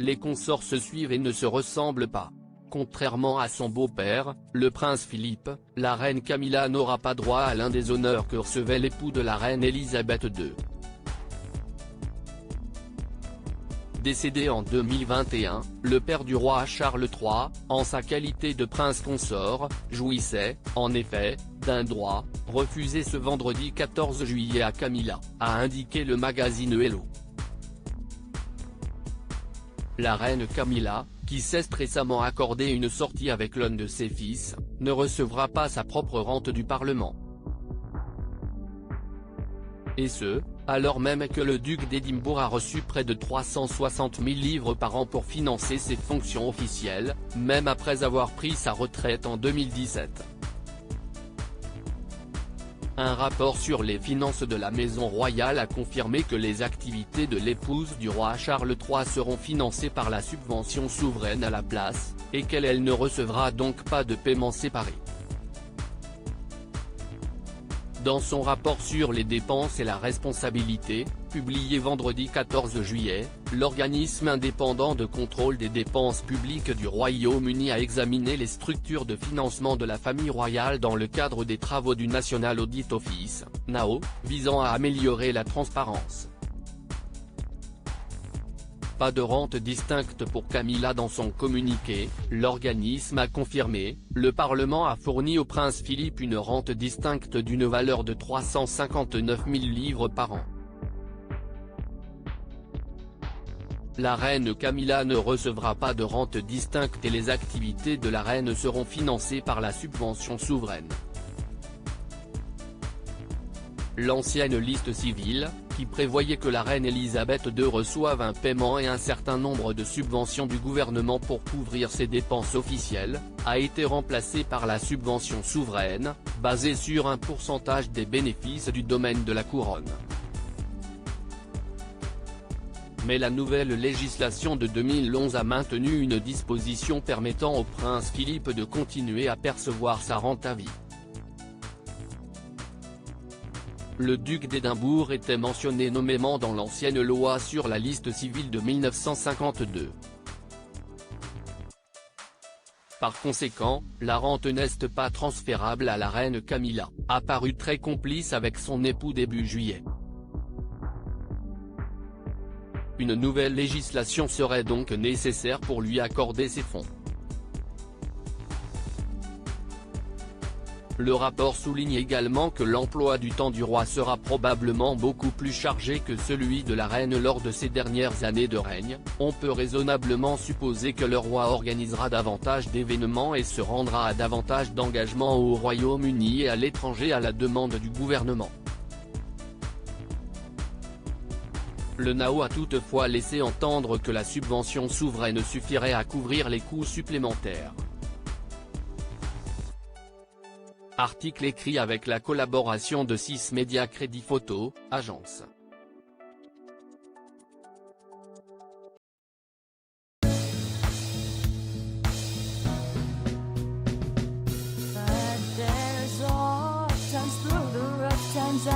les consorts se suivent et ne se ressemblent pas. Contrairement à son beau-père, le prince Philippe, la reine Camilla n'aura pas droit à l'un des honneurs que recevait l'époux de la reine Elisabeth II. Décédé en 2021, le père du roi Charles III, en sa qualité de prince consort, jouissait, en effet, d'un droit, refusé ce vendredi 14 juillet à Camilla, a indiqué le magazine Hello. La reine Camilla, qui s'est récemment accordé une sortie avec l'un de ses fils, ne recevra pas sa propre rente du Parlement. Et ce, alors même que le duc d'Édimbourg a reçu près de 360 000 livres par an pour financer ses fonctions officielles, même après avoir pris sa retraite en 2017. Un rapport sur les finances de la maison royale a confirmé que les activités de l'épouse du roi Charles III seront financées par la subvention souveraine à la place, et qu'elle ne recevra donc pas de paiement séparé. Dans son rapport sur les dépenses et la responsabilité, publié vendredi 14 juillet, l'organisme indépendant de contrôle des dépenses publiques du Royaume-Uni a examiné les structures de financement de la famille royale dans le cadre des travaux du National Audit Office, NAO, visant à améliorer la transparence. Pas de rente distincte pour Camilla dans son communiqué, l'organisme a confirmé, le Parlement a fourni au prince Philippe une rente distincte d'une valeur de 359 000 livres par an. La reine Camilla ne recevra pas de rente distincte et les activités de la reine seront financées par la subvention souveraine. L'ancienne liste civile, qui prévoyait que la reine Elisabeth II reçoive un paiement et un certain nombre de subventions du gouvernement pour couvrir ses dépenses officielles, a été remplacée par la subvention souveraine, basée sur un pourcentage des bénéfices du domaine de la couronne. Mais la nouvelle législation de 2011 a maintenu une disposition permettant au prince Philippe de continuer à percevoir sa rente à vie. Le duc d'Édimbourg était mentionné nommément dans l'ancienne loi sur la liste civile de 1952. Par conséquent, la rente n'est pas transférable à la reine Camilla, apparue très complice avec son époux début juillet. Une nouvelle législation serait donc nécessaire pour lui accorder ces fonds. Le rapport souligne également que l'emploi du temps du roi sera probablement beaucoup plus chargé que celui de la reine lors de ses dernières années de règne. On peut raisonnablement supposer que le roi organisera davantage d'événements et se rendra à davantage d'engagements au Royaume-Uni et à l'étranger à la demande du gouvernement. Le NAO a toutefois laissé entendre que la subvention souveraine suffirait à couvrir les coûts supplémentaires. Article écrit avec la collaboration de 6 médias Crédit Photo, agence. But there's all times through the rough times